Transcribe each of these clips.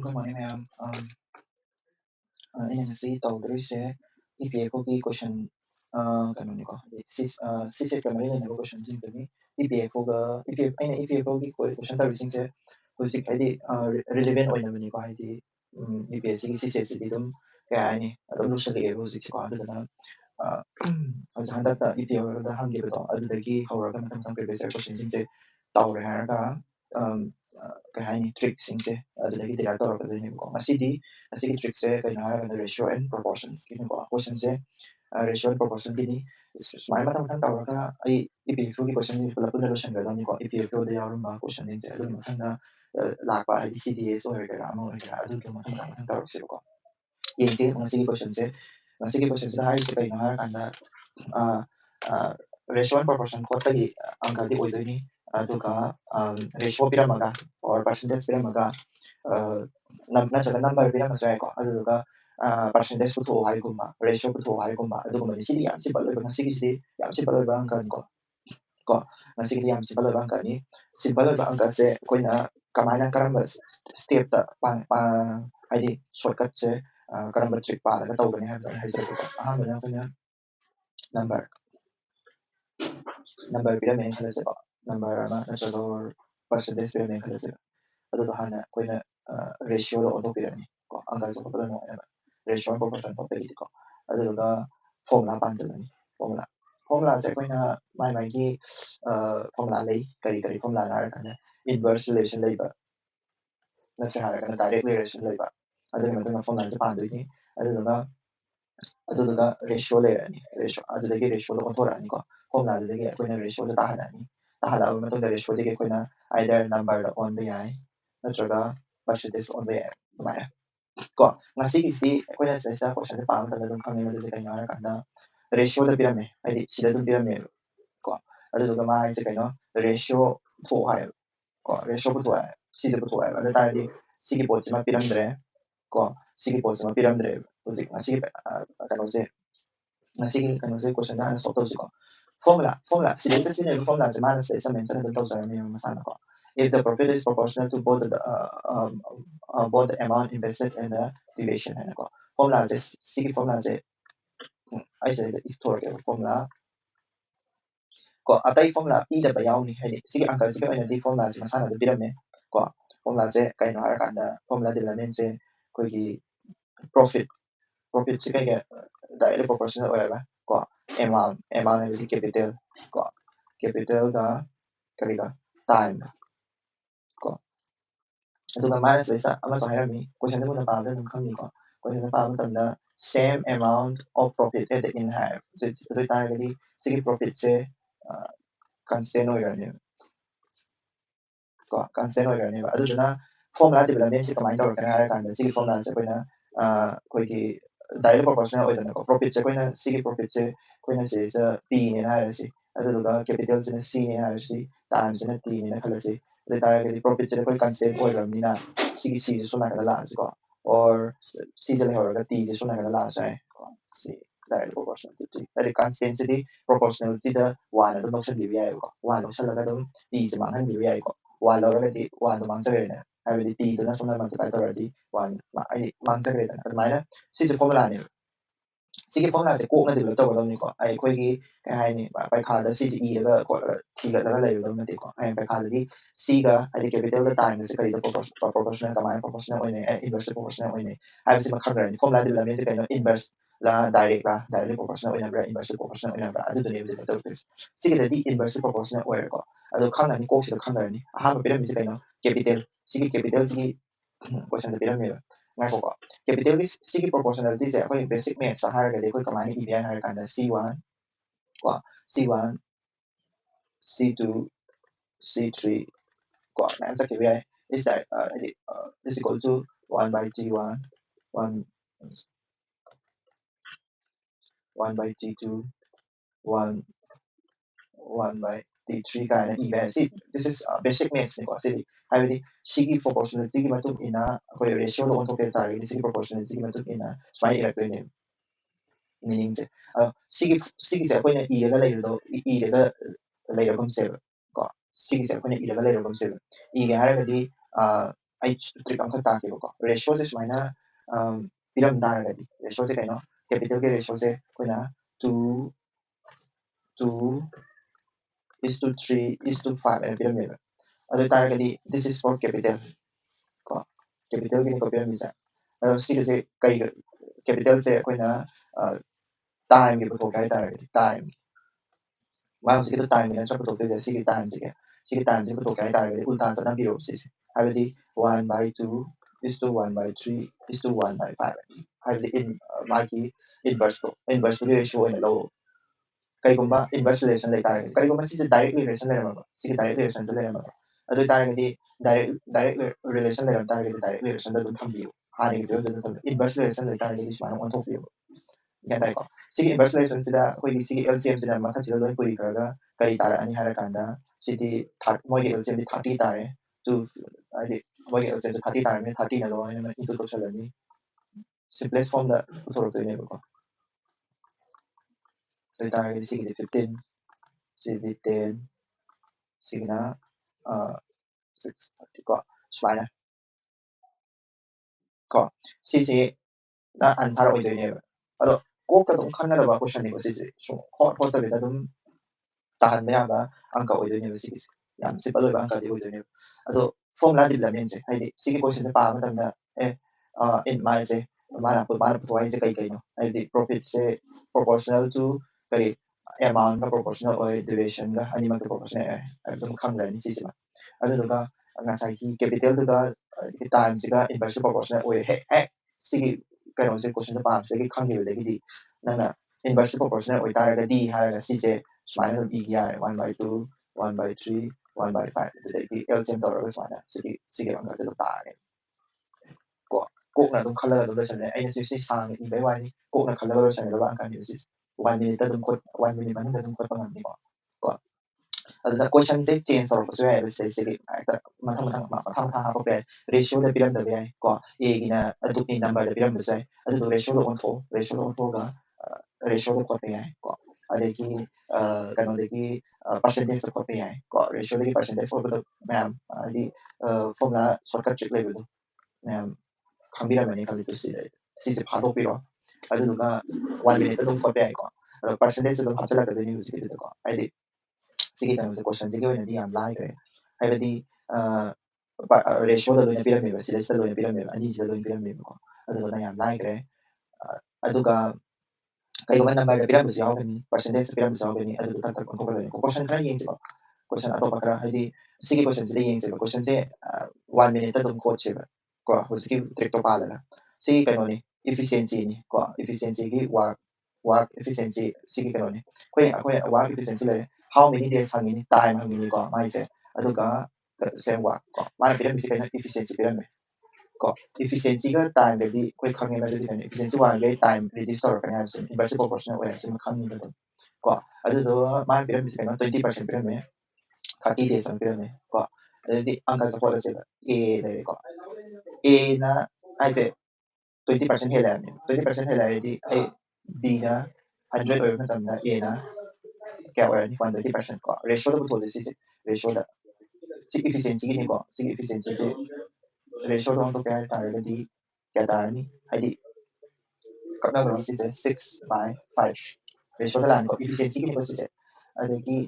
Good morning, ma'am. Anh sẽ tàu tới sẽ EPFO기 question 그러니까 시세 때문에 내가 question 진행이 EPFO가 EPFO기 question 따로 생세 솔직히 하이디 relevant 어이나 거니까 하이디 EPS기 시세지 좀 그아니 너무 실리게 솔직히 아들나 그래서 한다다 EPFO다 한 개도 아들들이 하우라가 맞다 previous question 생세 따오래 하다가 그아니 trick 생세 아들들이 대략 따라가 되는 거 마시디 así trick se kailangan ng ratio and proportions kini ko question se ratio and proportion kini smile matang tawag ka ay ipifu ki question ni pula pula lo siyang gadon ni ko ipifu de yaron ba question din se ado matang na lakpa ay CDS or kaya amo kaya ado matang tawag sila ko yin se mga sige question se dahil se kailangan kanda ratio and proportion ko tagi ang kadi oido ni aduga ratio piramaga or percentage piramaga nagnachaga number piramaso ay ko aduga percentage puto haigumba ratio puto haigumba aduga sidi yam simple oiba sidi yam simple oiba ang kan ko sidi yam simple oiba ang kan ni simple oiba ang se koina kamana karamba step ta ID shortcut se karamba trick pa laga tawbani ha haisara ko ahamana koina number pyramid khalase ko number ama nachaga percentage pyramid khalase ado hana koina ratio do auto pyramid ko anga so ko no ratio ko proportion ko pegi ko ado ga formula panjalani formula se koina mai gi formula lei kari formula na kana inverse relation lei ba natra hara kana direct relation lei ba ado ma formula se pandu ni ado ga ratio lei ani ratio ado ga ratio do auto ani ko formula de koina ratio do tahala ma to ratio de koina either number on the eye natraga percentage on the eye ko ngasigisi koina sa question de pam tamedon khangin de kaina kana ratio de pirame ai sida dum pirame ko ado ga ma se kaino ratio to hai ko ratio to hai sise to hai ado tari sigi pochi ma piramdre ko sigi pochi ma piramdre usi ngasigi kano se question da so to ko formula sida se sine formula se mana space mention de to sa ne masana ko if the profit is proportional to both the amount invested and the duration है ना formula से सी formula से ऐसे historical formula को अतई formula E the बयाव नहीं है सी अंक से के दी formula से मसाना द बिरम में को formula से कई नहर कांदा formula development से कोई की profit से कई directly proportional होएगा को amount है capital को capital का करेगा time को ꯑꯗꯨꯒ minus ꯂꯩꯁꯥ ꯑꯃꯁꯨ ꯍꯥꯏꯔꯝꯃꯤ ꯀꯣꯏꯁꯟꯗ ꯃꯨꯟꯅ ꯄꯥꯕꯗ ꯑꯗꯨꯝ ꯈꯪꯅꯤꯀꯣ ꯀꯣꯏꯁꯟꯗ ꯄꯥꯕ ꯃꯇꯝꯗ same amount of profit at the in ꯍꯥꯏ ꯑꯗꯨ ꯑꯣꯏꯇꯥꯔꯒꯗꯤ ꯁꯤꯒꯤ profitꯁꯦ constant ꯑꯣꯏꯒ꯭ꯔꯅꯦꯕ ꯀꯣ constant ꯑꯣꯏꯒ꯭ꯔꯅꯦꯕ ꯑꯗꯨꯗꯨꯅ formula development ꯁꯤ ꯀꯃꯥꯏꯅ ꯇꯧꯔꯛꯀꯅꯤ ꯍꯥꯏꯔ ꯀꯥꯟꯗ ꯁꯤꯒꯤ formulaꯁꯦ ꯑꯩꯈꯣꯏꯅ ꯑꯩꯈꯣꯏꯒꯤ direct proportional ꯑꯣꯏꯗꯅꯀꯣ profitꯁꯦ ꯑꯩꯈꯣꯏꯅ ꯁꯤꯒꯤ profitꯁꯦ ꯑꯩꯈꯣꯏꯅ ꯁꯤꯗ P ꯅꯦꯅ ꯍꯥꯏꯔꯁꯤ ꯑꯗꯨꯗꯨꯒ capitalꯁꯤꯅ C ꯅꯦꯅ ꯍꯥꯏꯔꯁꯤ timeꯁꯤꯅ T ꯅꯦꯅ ꯈꯜꯂꯁꯤ ꯑꯗꯨ ꯑꯣꯏꯇꯥꯔꯒꯗꯤ profitꯁꯦ ꯑꯩꯈꯣꯏ constant ꯑꯣꯏꯒ꯭ꯔꯕꯅꯤꯅ सिगी सीजे सुना कदा लासी को और सीजे ले होरगा तीजे सुना कदा लास है को सी डायरेक्ट प्रोपोर्शनलिटी अरे कांस्टेंसिटी प्रोपोर्शनलिटी द वन अदम नोशन दिबि आइ को वन नोशन लगा दम टी से मांगन दिबि आइ को वन लौरगा दी वन दो मांगसा गरे हाबि टी दो ना सुना मल्टीप्लाई तोरदी वन आई मांगसा गरे द अदमाइना सीजे फॉर्मूला ने सिगे फॉर्मूला से कोक ना डेवलप तौगदमनि को आई कोइगी काय हाइनि पैखादा सीजे इरगा को थिगलगा लैबदम नति को आई पैखादि सीगा आई कैपिटल द टाइम से करिदा proportional कमाय proportional ओइने inverse proportional ओइने हाइबसे मखंग्रनि फॉर्मूला डेवलपमेंट से कैनो inverse ला directly proportional ओइना ब्रा inverse proportional ओइना ब्रा अदु दुने बिदि तौक्रिस सिगे दि inverse proportional ओइर को अदु खंगनि कोक से खंगरनि अहाम पिरामिड से कैनो कैपिटल सिगे क्वेश्चन से पिरामिड ngako ko capital की सिगी proportionality से कोई basic में ऐसा हार गए कोई कमाने की हार कांदा C1 को C1 C2 C3 को नाम से क्या है is that is equal to 1 by T1 1 by T2 1 by T3 kind of event. See, this is basic maths ni ko. See, हाइबदी सिगी proportionality की मतुम इना कोई ratio लो उनको कहता है सिगी proportionality की मतुम इना स्माइल इरक्ट ने meaning से सिगी से कोई ना इरगा लेरगम से को सिगी से कोई ना इरगा लेरगम से इगे हारगदी ai trick amkhak taakebako ratio se sumaina piram taragadi ratio se kaino capital ke ratio se koina 2:3:5 and piram meba adu taragadi this is for capital ko capital ke ko piram misa si se kai capital se koina time ke puthok kai taragadi time Wow, sige to time nila sa putok kasi sige time sige putok kaya tayo kasi ultan sa biro sis habidi 1 by 2 is to 1 by 3 is to 1 by 5 habidi in magi inverse to ratio na low kay gumba inverse relation lay tayo kay gumba sige direct relation lay naman sige direct relation lay naman ado tayo kasi direct relation lay naman tayo kasi direct relation lay naman tayo hani kasi inverse relation lay tayo kasi manong on top yun Ganda ko. Sige, inverse relation sila, pwede sige LCM sila mata sila loy puri karaga kari tara ani harakanda siti moige LCM di 30 tare to adi moige LCM di 30 tare me 30 na lo ani ito to sila ni simplest form da utoro to ne ko. So tare sige di 15 sige di 10 sige na 6 ko smana ko sisi na answer oy doy ne ado kokta dum khangna ba question ni ko sisi so hot hot da dum tahan mo ba ang ka-oidoy sige yam simple ba ang ka-oidoy niyo ado formula development se haidi sige question pa matamda in my se mana po se kai no haidi profit se proportional to kari amount na proportional or duration ga ani mag proportional dum khangla ni sisi ma ado duga ngasai ki capital duga time siga inverse proportional or he sige kano se question pa se ki khangge de gi di na inverse proportional or taragadi haraga sise sumana dum igi 1 by 2 1 by 3 1 by 5 adagi LCM tawraga sumana sige ang ka dum tare ko kokna dum khalaga dum loisane aina si sang ibai wani kokna khalaga loisane ba ang kan si 1 minute dum ko 1 minute man dum ko pangam ni ko adda question se change tawra ko ya bes sige mathang ha ko pe ratio da piram da be ko a gina adu pin number da piram da sai adu ratio da on tho ga ratio da ko pe ko adagi kanodagi percentage da ko pe ko ratio da percentage ko da ma'am adi formula shortcut trick level do ma'am khambira mani kalli to si se phado piro adu duga 1 minute dum ko pe ko percentage dum hapsala ka ni use ke ko adi sige kan se question sige wena di am lai kare haibadi ratio da loina piramid sida sida loina piramid ani sida loina piramid ko adu na yam lai kare aduga kailangan number da piramid yaw gani percentage da piramid yaw gani adu tak tak ko ko question kra yin siba question ato pakra haidi sige question sida yin siba question se 1 minute dum ko cheba ko hosiki trick to pala la sige kanoni efficiency ni ko efficiency gi work efficiency sige kanoni ko work efficiency le how many days hangini time hangini ko mai se aduga same work ko mana piram bisi kana efficiency piram me ko efficiency ga time de di ko khangin na di kana efficiency wa ga time reduce tor kana have some inverse proportional way some khangin na ko adu do mana piram bisi kana 20% piram me 30 days ang piram me ko di angka sa pora se a le ko a na ai se 20% hela 20% hela di ai b na 100 or matamna a na kaya wala ni 120% ko ratio da puto si ratio da si efficiency gini ko si efficiency si ratio da to kaya tare di kaya tare ni haidi kapna bro si 6 by 5 ratio da lan ko efficiency gini ko si adagi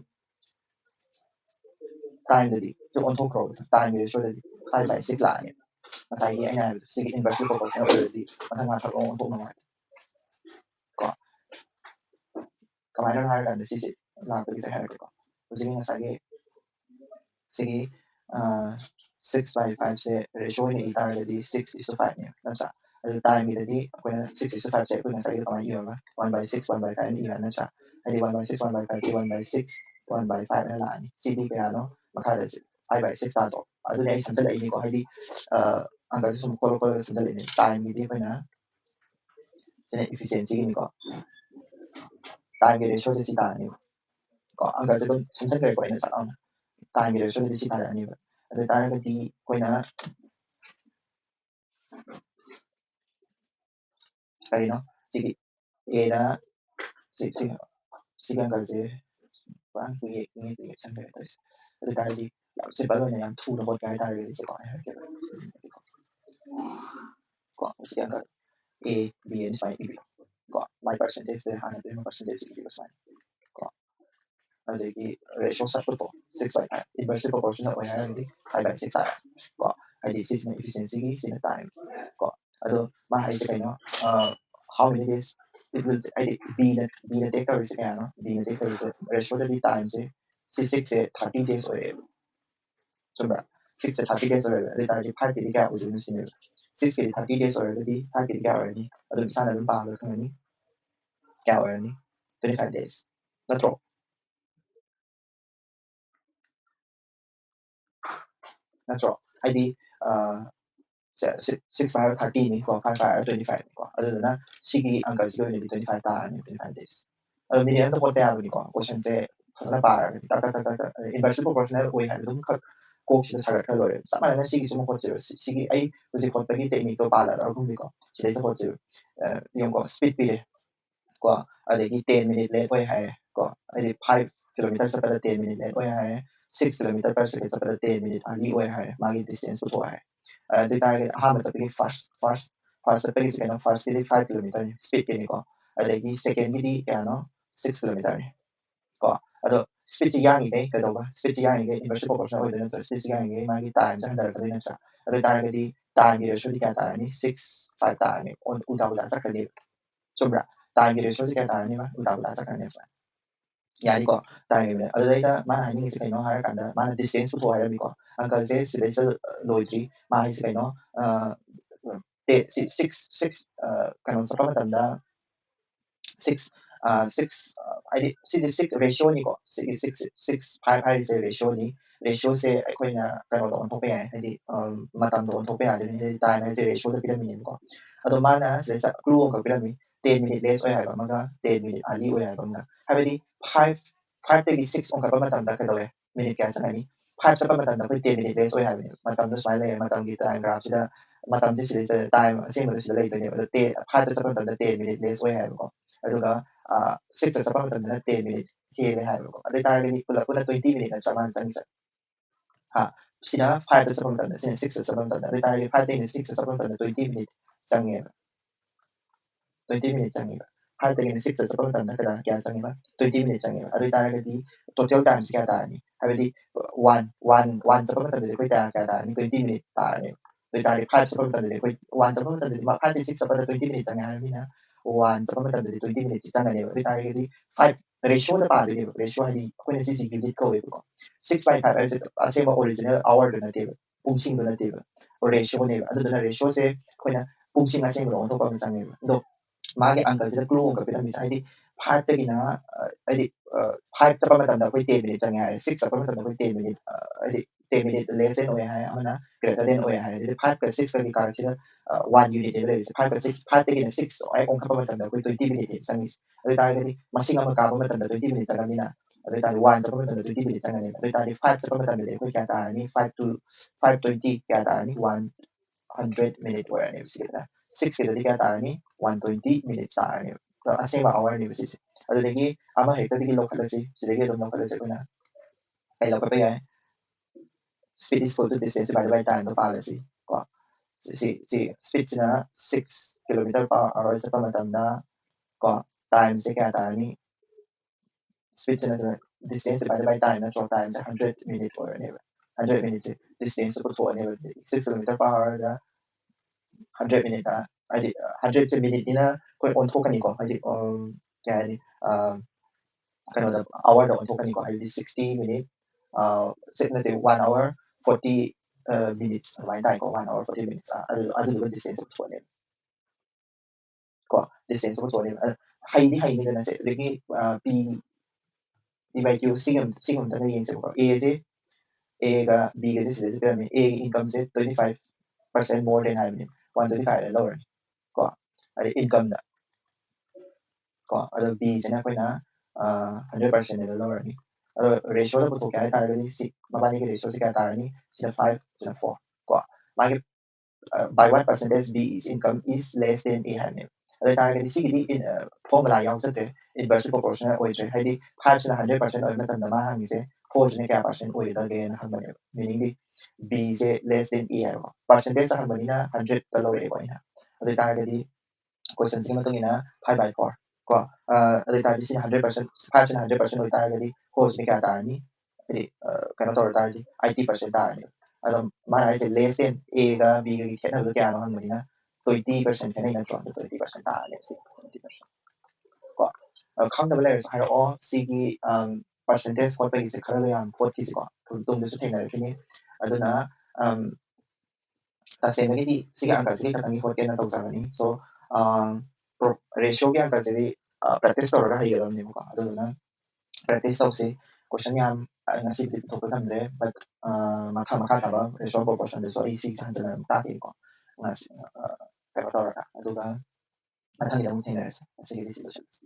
time da di to on to grow time ratio da 5 by 6 la ni masai ai na si inverse proportional di matang nga thak on to na ko kamay na haraga da si la ko isa haraga ko Jadi ngasage sige 6 by 5 se ratio ni itara di 6:5 niya nansa adu time di ako na 6:5 se ako ngasage kamay iyo ba 1 by 6 1 by 5 ni ilan nansa adi 1 by 6 1 by 5 di 1 by 6 1 by 5 na lang CD kaya no makada 5 by 6 tato adu na isang sala ini ko hadi ang kasi sumukolo ko sa sala ini time di ko na sine efficiency ni ko time ratio sa sita ni ko ang kasi ko samsan kare ko ina sa time ratio sa sita ni ba adu taragadi ko na kari no sige era sigang kasi parang kuye isang ganito adu taragadi yam simple na yam two na ko kaya taragadi sa ko ko sige ang A B and smile B ko my percentage de hana de percentage B ko smile ko adagi ratio sa puto 6/5 inversely proportional o hierarchy 5/6 tayo ko ID is na efficiency sina time ko ado mahal sa kayo how many days it will B na take the risk ano B na take the risk ratio the time se 30 days or sobra 6 30 days or literally 5 ki ka o yung sino 6 ki 30 days or di 5 ki ka or ni ado sana dun pa lo kan ni ka or ni 25 days natro ID 6 by 30 ni ko 5 by 25 ni ko ado na sige ang kasi ko ni 25 ta ni 25 days ado minimum to pot pa ni ko question se fazna pa tak inversely proportional o hai dum khak ko sida sagat ka lore sama na sige sumo ko sige ai usi pot pa ki technique to pala ro kum ni ko sida sa pot yung ko speed pi de ko adagi 10 minute le ko hai ko ai 5 kilometer sa pala 10 minute le ko hai 6 kilometer per second sa pala 10 minute ali ko hai magi distance po hai the target aham sa pili first sa pili sa first kili 5 kilometer speed kini ko adagi second kili ano 6 kilometer ko ado speed si yang ni ka ba speed si yang ni inversely proportional o din speed si yang ni magi time sa handar ka din sa ado target di time ni ratio di ka ta ni 6 5 ta ni on uda sa ka ni sobra time ni ratio si ka ta ni ba uda sa ka ni yani ko time adayda mana hani si kaino har kanda mana distance pu har mi ko angka se silesa loitri ma hi si kaino te 6 kanon sa pamatanda 6 6 I si 6 ratio ni ko 6 5 hari se ratio se aikoina kanon do ontok pe hindi matam do ontok pe ni time se ratio sa pila ko ado mana silesa clue ko pila 10 minute less o hai maga 10 minute ali o hai maga habedi 5 tagi 6 on kapa matam da kadole minute kaya sa kani 5 sa pa matam da 10 minute less o hai matam do smile matam gi time graph sida matam ji sida time same mo sida lay bane 5 sa pa matam da 10 minute less o hai ko aduga 6 sa pa matam da 10 minute hele hai ko adu target pula 20 minute na chaman sang isa ha sida 5 sa pa matam da sida 6 sa pa matam da adu target 5 tagi 6 sa pa matam da 20 minute sang 20 minutes changeba haibtagina 6 sa pang tamda kada kaya changeba 20 minutes changeba adu taragadi total time si kaya tarani haibadi 1 sa pang tamda koi kaya tarani 20 minutes tarani adu tarani 5 sa pang tamda koi 1 sa pang tamda 5 to 6 sa pang 20 minutes changani na 1 sa pang tamda 20 minutes changani adu taragadi 5 ratio na pa adu ratio hadi akoina si unit ko ko 6/5 ay asema original hour do na tebe pungsing do na tebe ratio ne adu na ratio se akoina pungsing asema ro to pa sang ne do magi angkasida clue ang kapila ID 5 tagina ID 5 sa pamatanda ko 10 minutes ang hari 6 sa pamatanda ko 10 minutes ID 10 minute lesson o yahay amana greater than o yahay 5 ka 6 ka gikara sila 1 unit level 5 ka 6 5 tagina 6 ay kung kapamatanda ko 20 minutes ang is ado tayo gadi masing ang magkapamatanda 20 minutes ang gamina ado tayo 1 sa pamatanda 20 minutes ang ganito ado tayo 5 sa pamatanda ko kaya tayo ni 5 to 5:20 kaya tayo ni 100 minute or ano sige na 6 kita di kaya tayo ni 120 minutes tayo ni asema hour ni sisi ado lagi ama hekta di lokal kasi sila lagi dom lokal kasi kuna kay lokal pa yan speed is equal to distance divided by time to policy ko si speed sina 6 kilometer per hour sa pamatanda ko time si kaya tayo ni speed sina distance divided by time natural time sa 100 minute or ano 100 minutes distance to po ano 6 kilometer per hour 100 minute adi 100 sa minute nila kung on ko kaniko adi kaya ni kano na hour na on ko kaniko adi 60 minute set na 1 hour 40 minutes main tayo ko 1 hour 40 minutes ado lugar distance ko to ko distance ko to hay ni na sa lagi p by q sigam ta yin sa ko a ga b ga sila sa pyramid a income set 25% more than I mean 125 and lower ko adi income na ko ado B sina ko na 100% nila lower ni ado ratio na puto kaya talaga ni si mabani ka ratio si kaya talaga ni sila 5 sila 4 ko magi by what percentage B is income is less than A hani ꯑꯗꯨ ꯑꯣꯏꯇꯥꯔꯒꯗꯤ ꯁꯤꯒꯤꯗꯤ formula ꯌꯥꯎꯖꯗ꯭ꯔꯦ ꯏꯟꯚꯔꯁꯂꯤ proportional ꯑꯣꯏꯗ꯭ꯔꯦ ꯍꯥꯏꯗꯤ 5ꯁꯤꯅ 100% ꯑꯣꯏꯕ ꯃꯇꯝꯗ ꯃꯥ ꯍꯪꯉꯤꯁꯦ 4ꯁꯤꯅ ꯀꯌꯥ percent ꯑꯣꯏꯒꯗꯒꯦꯅ ꯍꯪꯕꯅꯦꯕ ꯃꯤꯅꯤꯡꯗꯤ ꯕꯤꯁꯦ less than ꯑꯦ ꯍꯥꯏꯕꯀꯣ ꯄꯥꯔꯁꯦꯟꯇꯦꯖꯇ ꯍꯪꯕꯅꯤꯅ 100ꯇ ꯂꯧꯔꯛꯑꯦꯀꯣ ꯑꯩꯅ ꯑꯗꯨ ꯑꯣꯏꯇꯥꯔꯒꯗꯤ ꯀꯣꯏꯁꯟꯁꯤꯒꯤ ꯃꯇꯨꯡ ꯏꯟꯅ 5/4 ꯀꯣ ꯑꯗꯨ ꯑꯣꯏꯇꯥꯔꯗꯤ ꯁꯤꯅ 100% 5ꯁꯤꯅ 100% ꯑꯣꯏꯇꯥꯔꯒꯗꯤ 4ꯁꯤꯅ ꯀꯌꯥ ꯇꯥꯔꯅꯤ ꯍꯥꯏꯗꯤ ꯀꯩꯅꯣ ꯇꯧꯔ ꯇꯥꯔꯗꯤ 80% ꯇꯥꯔꯅꯤ ꯑꯗꯣ ꯃꯥꯅ ꯍꯥꯏꯁꯦ ꯂꯦꯁ ꯗꯦꯟ ꯑꯦꯒ ꯕꯤꯒꯒꯤ ꯈꯦꯠꯅꯕꯗꯣ ꯀꯌꯥꯅꯣ ꯍꯪꯕꯅꯤꯅ 20% ꯈꯦꯠꯅꯩ ꯅꯠꯇ꯭ꯔꯣ 20% ꯇꯥꯔꯅꯤ ꯁꯤ 20% ꯀꯣ ꯈꯪꯗꯕ ꯂꯩꯔꯁꯨ ꯍꯥꯏꯔꯛꯑꯣ ꯁꯤꯒꯤ ꯄꯥꯔꯁꯦꯟꯇꯦꯖ ꯍꯣꯠꯄꯒꯤꯁꯦ ꯈꯔꯒ ꯌꯥꯝ ꯍꯣꯠꯈꯤꯁꯤꯀꯣ ꯇꯨꯡꯗꯁꯨ ꯊꯦꯡꯅꯔꯛꯈꯤꯅꯤ ꯑꯗꯨꯅ ꯇꯁꯦꯡꯅꯒꯤꯗꯤ ꯁꯤꯒꯤ ꯑꯪꯀꯁꯤꯒꯤ ꯈꯛꯇꯪꯒꯤ ꯍꯣꯠꯀꯦꯅ ꯇꯧꯖꯕꯅꯤ ꯁꯣ ꯔꯦꯁꯤꯌꯣꯒꯤ ꯑꯪꯀꯁꯤꯗꯤ ꯄ꯭ꯔꯦꯛꯇꯤꯁ ꯇꯧꯔꯒ ꯍꯩꯒꯗꯕꯅꯦꯕꯀꯣ ꯑꯗꯨꯗꯨꯅ ꯄ꯭ꯔꯦꯛꯇꯤꯁ ꯇꯧꯁꯤ ꯀꯣꯏꯁꯟ ꯌꯥꯝ ꯉꯁꯤꯕꯨꯗꯤ ꯄꯨꯊꯣꯛꯄ ꯉꯝꯗ꯭ꯔꯦ ꯕꯠ ꯃꯈꯥ ꯇꯥꯕ ꯔꯦꯁꯤꯌꯣ ꯄ꯭ꯔꯣꯄꯣꯔꯁꯟꯗꯁꯨ ꯑꯩ ꯁꯤꯒꯤꯁꯦ ꯍꯟꯖꯤꯟꯅ ꯑꯗꯨꯝ ꯇꯥꯛꯀꯦꯀꯣ ꯉꯁꯤ ꯀꯩꯅꯣ ꯇꯧꯔꯒ ꯑꯗꯨꯒ ꯃꯊꯪꯒꯤꯗ ꯑꯃꯨꯛ ꯊꯦꯡꯅꯔꯁꯤ ꯉꯁꯤꯒꯤꯗꯤ ꯁꯤ ꯂꯣꯏꯁꯤꯜꯂꯁꯤ